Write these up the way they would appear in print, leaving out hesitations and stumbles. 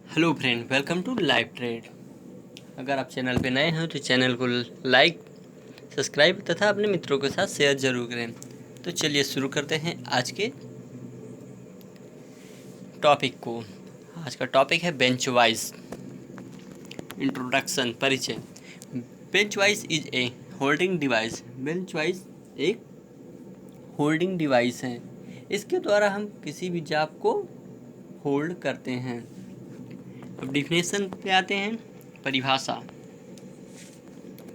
Hello friend, welcome to live trade. अगर आप channel पे नए हैं तो चैनल को लाइक, सब्सक्राइब तथा अपने मित्रों के साथ शेयर जरूर करें। तो चलिए शुरू करते हैं आज के टॉपिक को। आज का टॉपिक है बेंच वाइज। इंट्रोडक्शन, परिचय। Bench wise is a holding device. Bench wise एक होल्डिंग डिवाइस है। इसके द्वारा हम किसी भी जाप को होल्ड करते हैं। अब डिफिनेशन पे आते हैं। परिभाषा।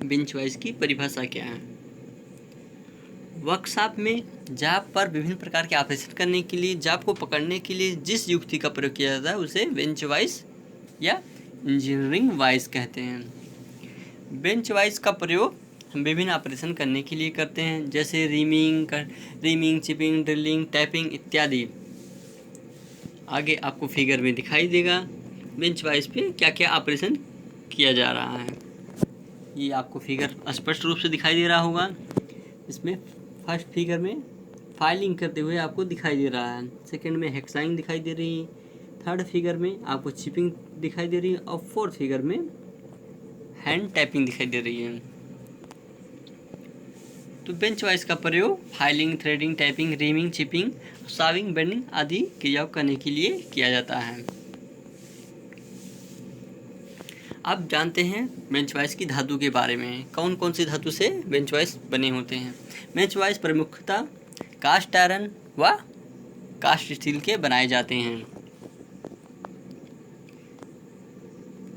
बेंच वाइज की परिभाषा क्या है? वर्कशॉप में जाप पर विभिन्न प्रकार के ऑपरेशन करने के लिए, जाप को पकड़ने के लिए जिस युक्ति का प्रयोग किया जाता है उसे बेंच वाइज या इंजीनियरिंग वाइज कहते हैं। बेंच वाइज का प्रयोग हम विभिन्न ऑपरेशन करने के लिए करते हैं, जैसे रीमिंग, चिपिंग, ड्रिलिंग, टैपिंग इत्यादि। आगे आपको फिगर में दिखाई देगा बेंच वाइज पे क्या क्या ऑपरेशन किया जा रहा है। ये आपको फिगर स्पष्ट रूप से दिखाई दे रहा होगा। इसमें फर्स्ट फिगर में फाइलिंग करते हुए आपको दिखाई दे रहा है, सेकंड में हेक्साइंग दिखाई दे रही है, थर्ड फिगर में आपको चिपिंग दिखाई दे रही है और फोर्थ फिगर में हैंड टैपिंग दिखाई दे रही है। तो बेंच वाइज का प्रयोग filing, threading, tapping, reaming, chipping, sawing, bending आदि क्रियाओं करने के लिए किया जाता है। आप जानते हैं बेंच वाइज की धातु के बारे में। कौन कौन सी धातु से बेंच वाइज बने होते हैं? बेंच वाइज प्रमुखतः कास्ट आयरन व कास्ट स्टील के बनाए जाते हैं।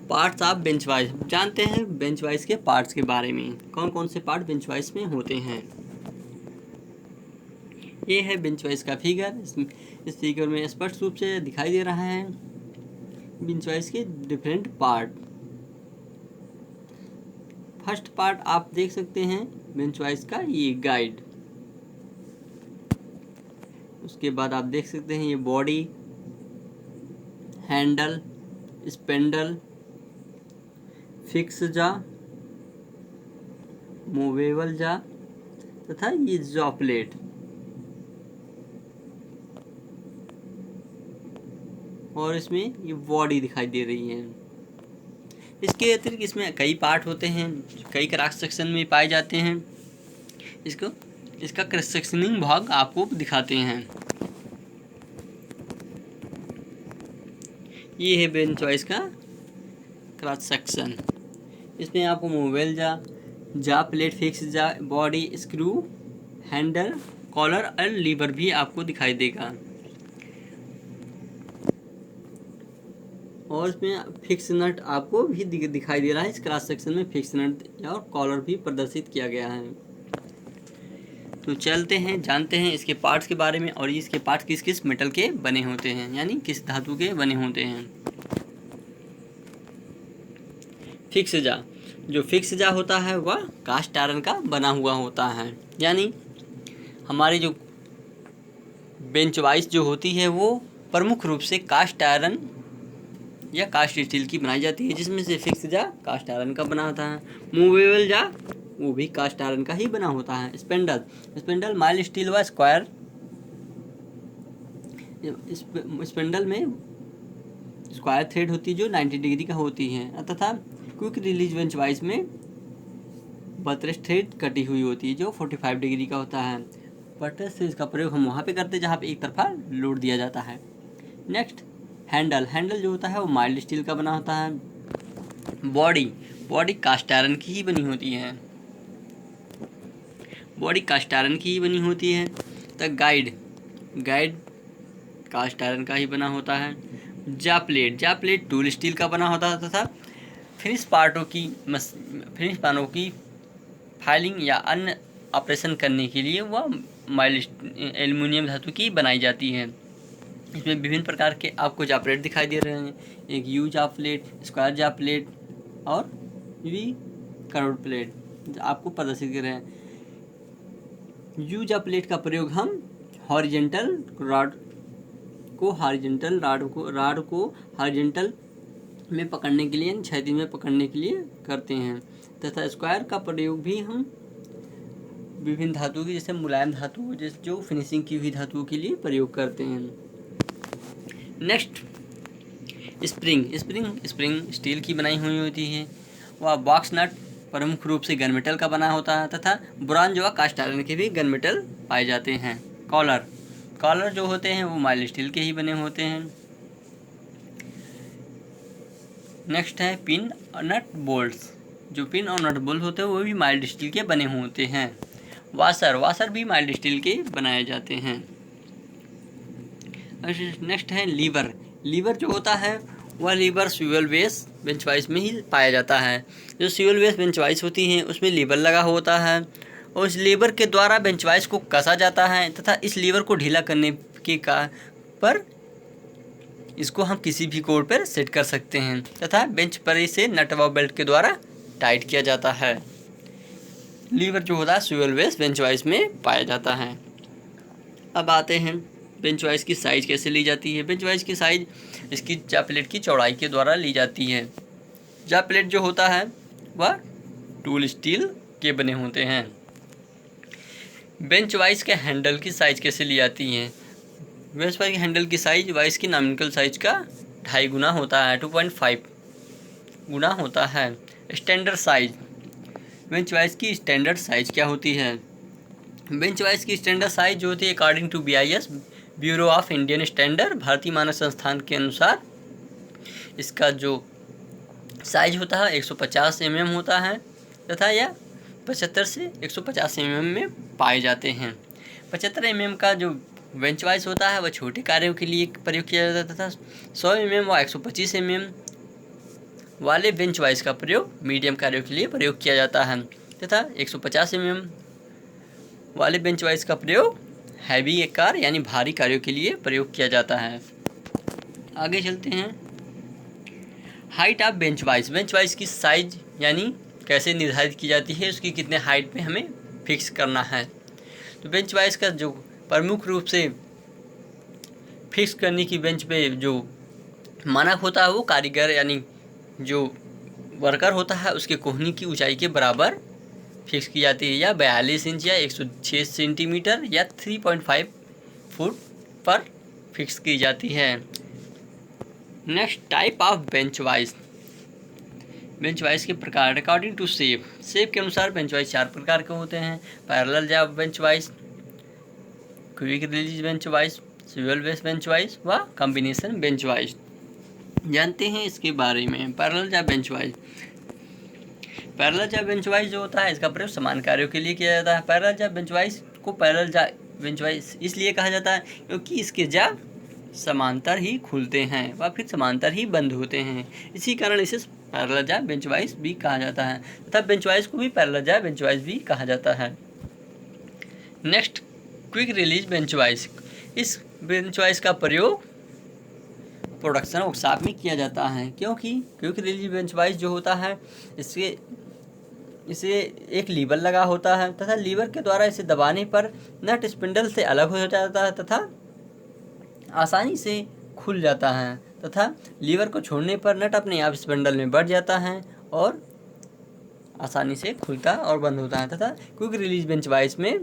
पार्ट्स ऑफ बेंच वाइज जानते हैं। बेंच वाइज के पार्ट्स के बारे में, कौन कौन से पार्ट बेंच वाइज में होते हैं। ये है बेंच वाइज का फिगर। इस फिगर में स्पष्ट रूप से दिखाई दे रहा है बेंच वाइज के डिफरेंट पार्ट। फर्स्ट पार्ट आप देख सकते हैं बेंच वाइज का, ये गाइड। उसके बाद आप देख सकते हैं ये बॉडी, हैंडल, स्पेंडल, फिक्स जा, मूवेबल जा तथा ये जॉ प्लेट। और इसमें ये बॉडी दिखाई दे रही है। इसके अतिरिक्त इसमें कई पार्ट होते हैं, कई क्रॉस सेक्शन में पाए जाते हैं। इसका क्रॉस सेक्शनिंग भाग आपको दिखाते हैं। ये है बेंच वाइज का क्रॉस सेक्शन। इसमें आपको मूवेबल जा प्लेट, फिक्स जा, बॉडी, स्क्रू, हैंडल, कॉलर और लीवर भी आपको दिखाई देगा। और इसमें फिक्स नट आपको भी दिखाई दे रहा है। इस क्रॉस सेक्शन में फिक्स नट और कॉलर भी प्रदर्शित किया गया है। तो चलते हैं, जानते हैं इसके पार्ट्स के बारे में और इसके पार्ट्स किस किस मेटल के बने होते हैं, यानी किस धातु के बने होते हैं। फिक्स जा, जो फिक्स जा होता है वह कास्ट आयरन का बना हुआ होता है। यानी हमारी जो बेंच वाइज जो होती है वो प्रमुख रूप से कास्ट आयरन या कास्ट स्टील की बनाई जाती है, जिसमें से फिक्स जा कास्ट आयरन का बना होता है। मूवेबल जा वो भी कास्ट आयरन का ही बना होता है। स्पेंडल माइल्ड स्टील व स्क्वायर। स्पेंडल में स्क्वायर थ्रेड होती है जो 90 डिग्री का होती है, तथा क्विक रिलीज बेंच वाइज में बटरेस थ्रेड कटी हुई होती है जो 45 डिग्री का होता है। बटरेस थ्रेड का प्रयोग हम वहाँ पे करते हैं जहाँ पे एक तरफा लोड दिया जाता है। नेक्स्ट हैंडल जो होता है वो माइल्ड स्टील का बना होता है। बॉडी कास्ट आयरन की ही बनी होती है। तो गाइड कास्ट आयरन का ही बना होता है। जा प्लेट टूल स्टील का बना होता है तथा फिनिश पार्टों की फाइलिंग या अन्य ऑपरेशन करने के लिए वह माइल्ड एल्युमिनियम धातु की बनाई जाती है। इसमें विभिन्न प्रकार के आपको जा प्लेट दिखाई दे रहे हैं, एक यू जा प्लेट, स्क्वायर जा प्लेट और वी कर्व प्लेट आपको प्रदर्शित कर रहे हैं। यू जा प्लेट का प्रयोग हम हॉरिजेंटल रॉड को हॉरिजेंटल में पकड़ने के लिए, क्षैतिज में पकड़ने के लिए करते हैं, तथा स्क्वायर का प्रयोग भी हम विभिन्न धातु की, जैसे मुलायम धातु जो फिनिशिंग की हुई धातुओं के लिए प्रयोग करते हैं। नेक्स्ट स्प्रिंग स्टील की बनाई हुई होती है। वह बॉक्स नट प्रमुख रूप से गनमेटल का बना होता है तथा ब्रॉन्ज व कास्ट आयरन के भी गनमेटल पाए जाते हैं। कॉलर जो होते हैं वो माइल्ड स्टील के ही बने होते हैं। नेक्स्ट है पिन और नट बोल्ट्स। जो पिन और नट बोल्ट होते हैं वो भी माइल्ड स्टील के बने होते हैं। वाशर भी माइल्ड स्टील के बनाए जाते हैं। नेक्स्ट है लीवर जो होता है वह lever swivel base bench vice में ही पाया जाता है। जो स्विवल बेस बेंच वाइस होती है उसमें लीवर लगा होता है और इस लीवर के द्वारा बेंच वाइस को कसा जाता है तथा इस लीवर को ढीला करने के पर इसको हम किसी भी कोण पर सेट कर सकते हैं तथा बेंच पर इसे नट व बेल्ट के द्वारा टाइट किया जाता है। लीवर जो होता है स्विवल बेस बेंच वाइस में पाया जाता है। अब आते हैं बेंच वाइस की साइज़ कैसे ली जाती है। बेंच वाइस की साइज़ इसकी जा प्लेट की चौड़ाई के द्वारा ली जाती है। जा प्लेट जो होता है वह टूल स्टील के बने होते हैं। बेंच वाइस के हैंडल की साइज़ कैसे ली जाती है। बेंच वाइस के हैंडल की साइज़ वाइस की नॉमिनल साइज का 2.5 गुना होता है, 2.5 गुना होता है। स्टैंडर्ड साइज, बेंच वाइस की स्टैंडर्ड साइज क्या होती है। बेंच वाइस की स्टैंडर्ड साइज जो होती है according to BIS bureau of Indian standard भारतीय मानक संस्थान के अनुसार इसका जो साइज होता है 150 mm होता है तथा यह 75 से 150 mm में पाए जाते हैं। 75 mm का जो बेंच वाइस होता है वह छोटे कार्यों के लिए प्रयोग किया जाता है तथा 100 mm व 125 mm वाले बेंच वाइस का प्रयोग मीडियम कार्यों के लिए प्रयोग किया जाता है तथा 150 mm वाले बेंच वाइस का प्रयोग हैवी कार यानी भारी कार्यों के लिए प्रयोग किया जाता है। आगे चलते हैं। हाइट ऑफ बेंच वाइस की साइज यानी कैसे निर्धारित की जाती है, उसकी कितने हाइट पे हमें फिक्स करना है। तो बेंच वाइस का जो प्रमुख रूप से फिक्स करने की बेंच पे जो मानक होता है वो कारीगर यानी जो वर्कर होता है उसके कोहनी की ऊंचाई के बराबर फिक्स की जाती है, या 42 इंच या 106 सेंटीमीटर या 3.5 फुट पर फिक्स की जाती है। Next type of bench vice के प्रकार अकॉर्डिंग टू शेप के अनुसार बेंच वाइस 4 प्रकार के होते हैं। Parallel job bench vice, quick release bench vice, swivel base bench vice व कॉम्बिनेशन बेंच वाइस। जानते हैं इसके बारे में। पैरेलल जॉब बेंच वाइस जो होता है इसका प्रयोग समान कार्यों के लिए किया जाता है। पैरेलल जॉब बेंच वाइस को पैरेलल जॉब बेंच वाइस इसलिए कहा जाता है क्योंकि इसके जॉब समांतर ही खुलते हैं व फिर समांतर ही बंद होते हैं, इसी कारण इसे पैरेलल जॉब बेंच वाइस भी कहा जाता है तथा बेंच वाइस को भी पैरेलल जॉब बेंच वाइस भी कहा जाता है। Next quick release bench vice. इस बेंच वाइस का प्रयोग प्रोडक्शन वर्कशॉप में किया जाता है क्योंकि क्विक रिलीज बेंच वाइस जो होता है इसे एक लीवर लगा होता है तथा लीवर के द्वारा इसे दबाने पर नट स्पिंडल से अलग हो जाता है तथा आसानी से खुल जाता है तथा लीवर को छोड़ने पर नट अपने आप स्पिंडल में बढ़ जाता है और आसानी से खुलता और बंद होता है तथा क्विक रिलीज बेंच वाइस में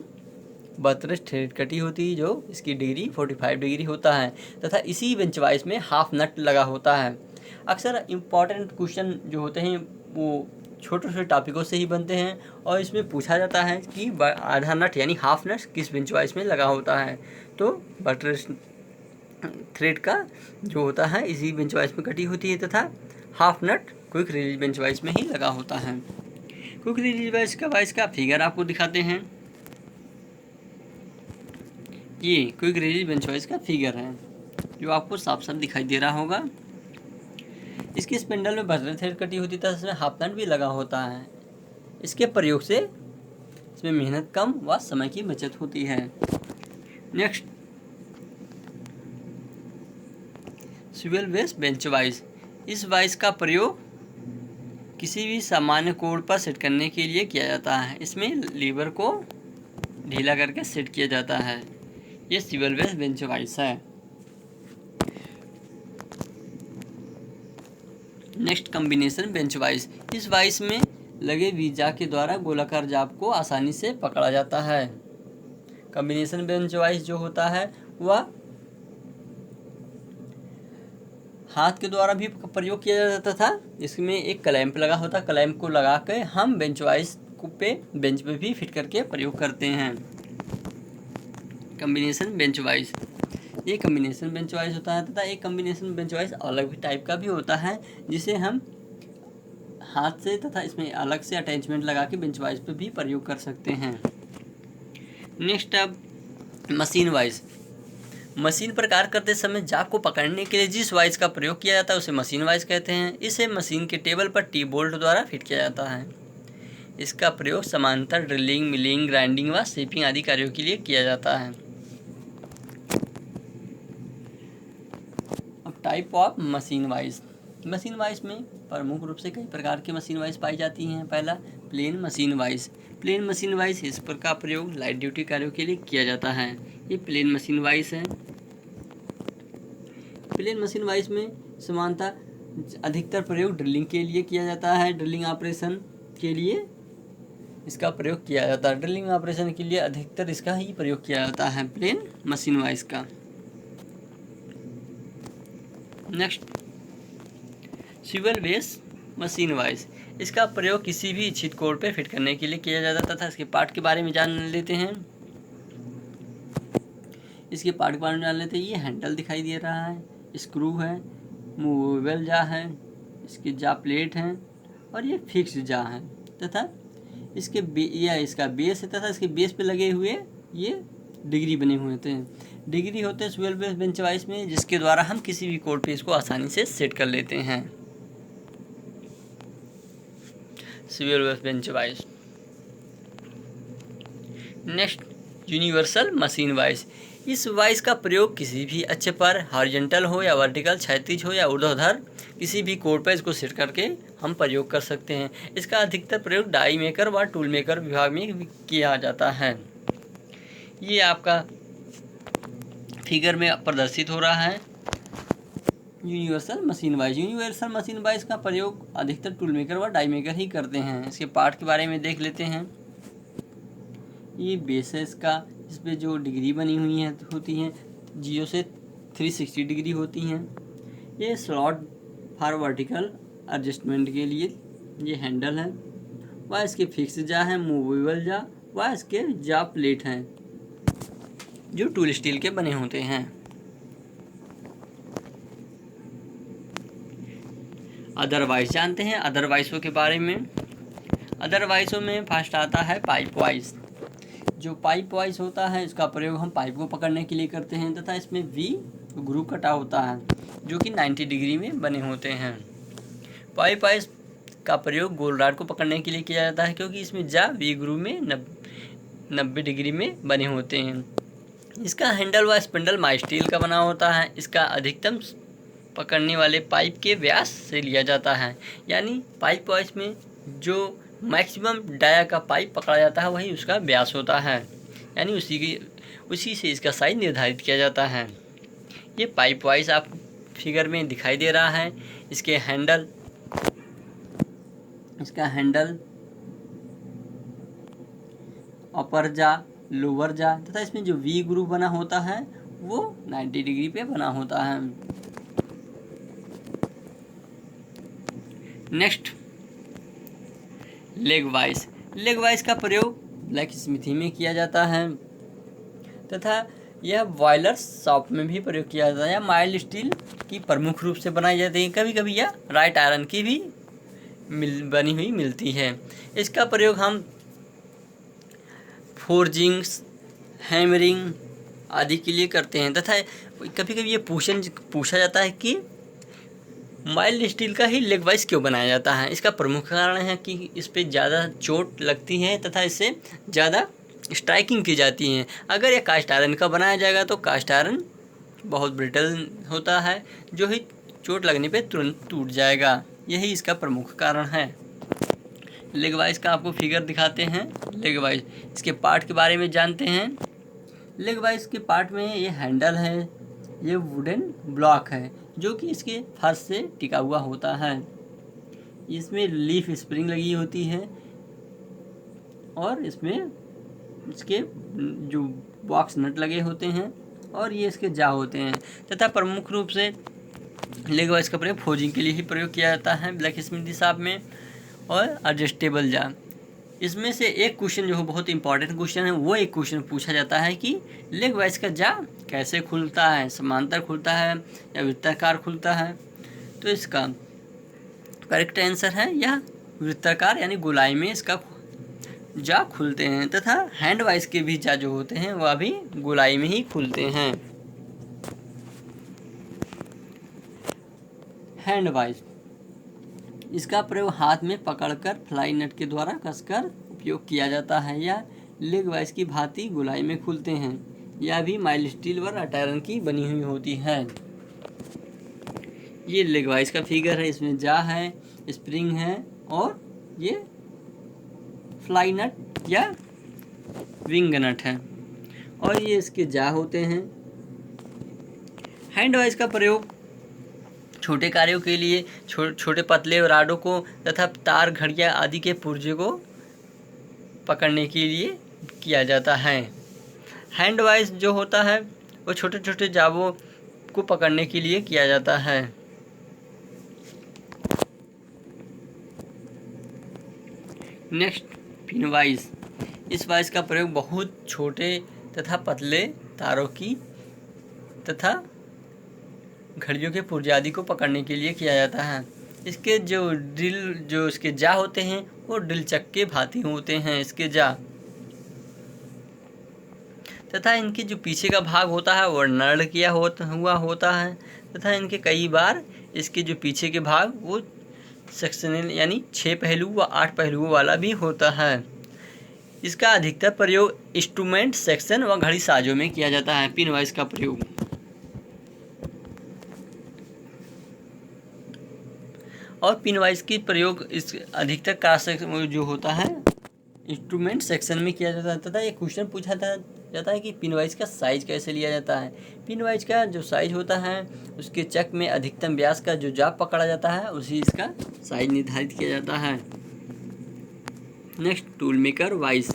32 थ्रेड कटी होती है जो इसकी डिग्री 45 डिग्री होता है तथा इसी बेंच वाइस में हाफ नट लगा होता है। अक्सर इम्पॉर्टेंट क्वेश्चन जो होते हैं वो छोटे छोटे टॉपिकों से ही बनते हैं और इसमें पूछा जाता है कि आधा नट यानी हाफ नट किस बेंच वाइस में लगा होता है। तो 32 थ्रेड का जो होता है इसी बेंच वाइस में कटी होती है तथा हाफ नट क्विक रिलीज बेंच वाइस में ही लगा होता है। क्विक रिलीज वाइस का फिगर आपको दिखाते हैं। ये क्विक रिलीज बेंच वाइस का फिगर है जो आपको साफ साफ दिखाई दे रहा होगा। इसकी स्पिंडल में 32 थ्रेड कटी होती है, इसमें हाफ नट भी लगा होता है। इसके प्रयोग से इसमें मेहनत कम व समय की बचत होती है। Next swivel base bench vice. इस वाइस का प्रयोग किसी भी सामान्य कोण पर सेट करने के लिए किया जाता है। इसमें लीवर को ढीला करके सेट किया जाता है। ये स्विवल बेस बेंच वाइस है। Next combination bench vice. इस वाइस में लगे वीजा के द्वारा गोलाकार जाप को आसानी से पकड़ा जाता है। कॉम्बिनेशन बेंच वाइस जो होता है वह हाथ के द्वारा भी प्रयोग किया जाता था। इसमें एक क्लैंप लगा होता, क्लैंप को लगा के हम बेंच वाइज बेंच पे भी फिट करके प्रयोग करते हैं। कम्बिनेशन बेंच वाइज, ये कम्बिनेशन बेंच वाइज होता है, तथा एक कम्बिनेशन बेंच वाइज अलग भी टाइप का भी होता है, जिसे हम हाथ से तथा इसमें अलग से अटैचमेंट लगा के बेंच वाइज पे भी प्रयोग कर सकते हैं। नेक्स्ट अब मशीन वाइज। मशीन पर कार्य करते समय जाप को पकड़ने के लिए जिस वाइज का प्रयोग किया जाता है उसे मशीन वाइज कहते हैं। इसे मशीन के टेबल पर टी बोल्ट द्वारा फिट किया जाता है। इसका प्रयोग समांतर ड्रिलिंग, मिलिंग, ग्राइंडिंग व शेपिंग आदि कार्यों के लिए किया जाता है। अब type of machine wise. Machine wise में प्रमुख रूप से कई प्रकार की मशीन वाइज पाई जाती हैं। पहला plane machine vice. Plane machine vice इस पर का प्रयोग लाइट ड्यूटी कार्यों के लिए किया जाता है। ये प्लेन मशीन वाइज है। प्लेन मशीन वाइज में समानता अधिकतर प्रयोग ड्रिलिंग के लिए किया जाता है। ड्रिलिंग ऑपरेशन के लिए इसका प्रयोग किया जाता है। ड्रिलिंग ऑपरेशन के लिए अधिकतर इसका ही प्रयोग किया जाता है, प्लेन मशीन वाइज का। Next swivel base machine vice. इसका प्रयोग किसी भी इच्छित कोड पे फिट करने के लिए किया जाता था। इसके पार्ट के बारे में जान लेते हैं। इसके पार्ट के बारे में जान लेते हैं। ये हैंडल दिखाई दे रहा है, स्क्रू है, मूवेबल जा है, इसकी जा प्लेट है और ये फिक्स जा है, तथा इसके इसका बेस है, तथा इसके बेस पे लगे हुए ये डिग्री बने हुए होते हैं। डिग्री होते हैं स्विvel बेस बेंच वाइज में, जिसके द्वारा हम किसी भी कोड पे इसको आसानी से सेट कर लेते हैं। Swivel base bench vice. Next universal machine vice. इस वाइज का प्रयोग किसी भी अक्ष पर हॉरिजॉन्टल हो या वर्टिकल, क्षैतिज हो या ऊर्ध्वाधर, किसी भी कोड पर इसको सेट करके हम प्रयोग कर सकते हैं। इसका अधिकतर प्रयोग डाई मेकर व टूल मेकर विभाग में किया जाता है। ये आपका फिगर में प्रदर्शित हो रहा है universal machine wise. Universal machine vice का प्रयोग अधिकतर टूल मेकर व डाई मेकर ही करते हैं। इसके पार्ट के बारे में देख लेते हैं। ये बेस है इसका, इस पर जो डिग्री बनी हुई है होती हैं 0 से 360 डिग्री होती हैं। ये स्लॉट फॉर वर्टिकल एडजस्टमेंट के लिए ये हैंडल है, वह इसके फिक्स जा है, मूवेबल जा, वह इसके जा प्लेट हैं जो टूल स्टील के बने होते हैं। अदरवाइज जानते हैं अदरवाइजों के बारे में। अदरवाइजों में फर्स्ट आता है पाइप वाइज। जो पाइप वाइज होता है इसका प्रयोग हम पाइप को पकड़ने के लिए करते हैं, तथा इसमें वी ग्रुव कटा होता है जो कि 90 डिग्री में बने होते हैं। पाइप वाइज का प्रयोग गोल रॉड को पकड़ने के लिए किया जाता है, क्योंकि इसमें जा वी ग्रुव में 90 डिग्री में बने होते हैं। इसका हैंडल व स्पिंडल माई स्टील का बना होता है। इसका अधिकतम पकड़ने वाले पाइप के व्यास से लिया जाता है, यानी पाइप वाइज में जो मैक्सिमम डाया का पाइप पकड़ा जाता है वही उसका व्यास होता है, यानी उसी से इसका साइज निर्धारित किया जाता है। ये पाइप वाइज आप फिगर में दिखाई दे रहा है। इसका हैंडल अपर जा, लोअर जा, तथा इसमें जो वी ग्रुव बना होता है वो 90 डिग्री पे बना होता है। Next leg wise. Leg wise का प्रयोग ब्लैक स्मिथी में किया जाता है, तथा यह बॉयलर शॉप में भी प्रयोग किया जाता है। यह माइल्ड स्टील की प्रमुख रूप से बनाई जाती है। कभी कभी यह राइट आयरन की भी बनी हुई मिलती है। इसका प्रयोग हम फोर्जिंग्स, हैमरिंग आदि के लिए करते हैं, तथा कभी कभी ये पूछा जाता है कि माइल्ड स्टील का ही लेग वाइज क्यों बनाया जाता है। इसका प्रमुख कारण है कि इस पे ज़्यादा चोट लगती है तथा इससे ज़्यादा स्ट्राइकिंग की जाती है। अगर यह कास्ट आयरन का बनाया जाएगा तो कास्ट आयरन बहुत ब्रिटल होता है, जो ही चोट लगने पे तुरंत टूट जाएगा। यही इसका प्रमुख कारण है। लेग वाइज का आपको फिगर दिखाते हैं। लेग वाइज इसके पार्ट के बारे में जानते हैं। लेग वाइज के पार्ट में ये हैंडल है, ये वुडन ब्लॉक है जो कि इसके फर्श से टिका हुआ होता है। इसमें लीफ स्प्रिंग लगी होती है और इसमें इसके जो बॉक्स नट लगे होते हैं और ये इसके जा होते हैं, तथा प्रमुख रूप से लेग वाइज का प्रयोग फोर्जिंग के लिए ही प्रयोग किया जाता है ब्लैक स्मिथ शॉप में। और एडजस्टेबल जा, इसमें से एक क्वेश्चन जो है बहुत इंपॉर्टेंट क्वेश्चन है, वो एक क्वेश्चन पूछा जाता है कि लेग वाइज का जा कैसे खुलता है, समांतर खुलता है या वृत्ताकार खुलता है। तो इसका करेक्ट आंसर है या वृत्ताकार यानी गोलाई में इसका जा खुलते हैं, तथा हैंड वाइज के भी जा जो होते हैं वह भी गोलाई में ही खुलते हैं। हैंड वाइज, इसका प्रयोग हाथ में पकड़कर फ्लाई नट के द्वारा कसकर उपयोग किया जाता है या लेग वाइज की भांति गोलाई में खुलते हैं। यह भी माइल्ड स्टील व रट आयरन की बनी हुई होती है। ये लेग वाइज का फिगर है, इसमें जा है, स्प्रिंग है और ये फ्लाई नट या विंग नट है और ये इसके जा होते हैं। हैंड वाइज का प्रयोग छोटे कार्यों के लिए छोटे पतले राडों को तथा तार, घड़ियां आदि के पुर्जे को पकड़ने के लिए किया जाता है। हैंड वाइज जो होता है वो छोटे छोटे जावों को पकड़ने के लिए किया जाता है। Next, pin wise. इस वाइज का प्रयोग बहुत छोटे तथा पतले तारों की तथा घड़ियों के पुर्जे आदि को पकड़ने के लिए किया जाता है। इसके जो इसके जा होते हैं वो ड्रिल चक के भांति होते हैं इसके जा, तथा इनके जो पीछे का भाग होता है वो नर्ड किया हुआ होता है तथा इनके कई बार इसके जो पीछे के भाग वो सेक्शनल यानी 6 पहलू व 8 पहलुओं वाला भी होता है। इसका अधिकतर प्रयोग इंस्ट्रूमेंट सेक्शन व घड़ी साजों में किया जाता है पिन वाइज का प्रयोग। और पिन वाइज की प्रयोग इस अधिकतर क्रॉस सेक्शन जो होता है इंस्ट्रूमेंट सेक्शन में किया जाता है। तथा एक क्वेश्चन पूछा जाता है कि पिन वाइज का साइज कैसे लिया जाता है। पिन वाइज का जो साइज होता है उसके चक में अधिकतम व्यास का जो जाप पकड़ा जाता है उसी इसका साइज निर्धारित किया जाता है। Next, tool maker wise.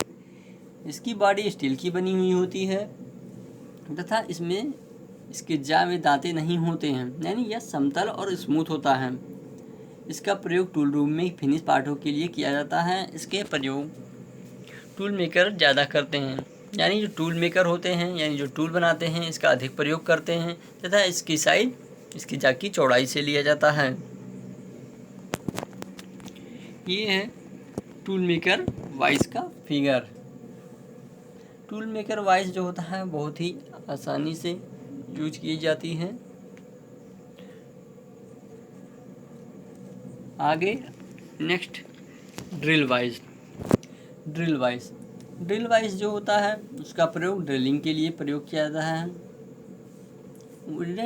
इसकी बॉडी स्टील की बनी हुई होती है तथा इसमें इसके जा में दांते नहीं होते हैं, यानी यह समतल और स्मूथ होता है। इसका प्रयोग टूल रूम में फिनिश पार्टों के लिए किया जाता है। इसके प्रयोग टूल मेकर ज़्यादा करते हैं, यानी जो टूल मेकर होते हैं यानी जो टूल बनाते हैं इसका अधिक प्रयोग करते हैं तथा इसकी साइज इसकी जा की चौड़ाई से लिया जाता है। ये है टूल मेकर वाइज का फिगर। टूल मेकर वाइज जो होता है बहुत ही आसानी से यूज की जाती है। आगे next, drill wise. Drill wise जो होता है उसका प्रयोग ड्रिलिंग के लिए प्रयोग किया जाता है।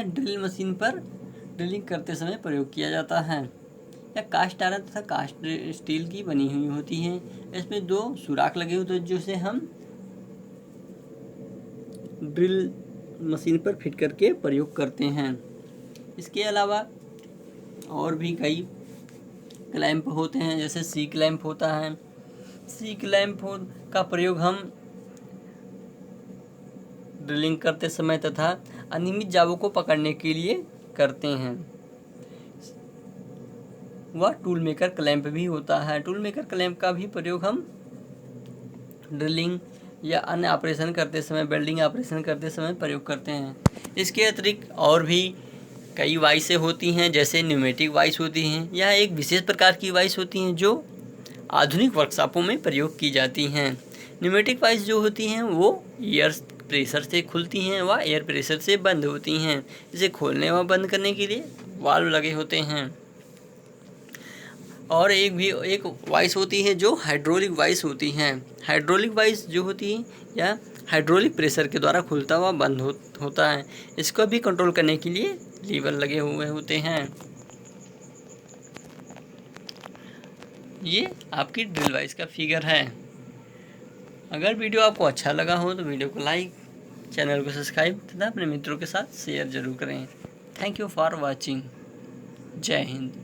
ड्रिल मशीन पर ड्रिलिंग करते समय प्रयोग किया जाता है। यह कास्ट आयरन तथा कास्ट स्टील की बनी हुई होती है। इसमें 2 सुराख लगे होते हैं जिसे हम ड्रिल मशीन पर फिट करके प्रयोग करते हैं। इसके अलावा और भी कई क्लैंप होते हैं, जैसे सी क्लैंप होता है। सी क्लैंप का प्रयोग हम ड्रिलिंग करते समय तथा अनियमित जावों को पकड़ने के लिए करते हैं। वह टूल मेकर क्लैंप भी होता है। टूल मेकर क्लैंप का भी प्रयोग हम ड्रिलिंग या अन्य ऑपरेशन करते समय, वेल्डिंग ऑपरेशन करते समय प्रयोग करते हैं। इसके अतिरिक्त और भी कई वाइसें होती हैं, जैसे न्यूमेटिक वाइस होती हैं। यह एक विशेष प्रकार की वाइस होती हैं जो आधुनिक वर्कशॉपों में प्रयोग की जाती हैं। न्यूमेटिक वाइस जो होती हैं वो एयर प्रेशर से खुलती हैं व एयर प्रेशर से बंद होती हैं। इसे खोलने व बंद करने के लिए वाल्व लगे होते हैं। और एक वाइस होती है जो हाइड्रोलिक वाइस होती हैं। हाइड्रोलिक वाइस जो होती है या हाइड्रोलिक प्रेशर के द्वारा खुलता हुआ बंद होता है। इसको भी कंट्रोल करने के लिए लीवर लगे हुए होते हैं। ये आपकी ड्रिल वाइस का फिगर है। अगर वीडियो आपको अच्छा लगा हो तो वीडियो को लाइक, चैनल को सब्सक्राइब तथा अपने मित्रों के साथ शेयर जरूर करें। Thank you for watching. जय हिंद।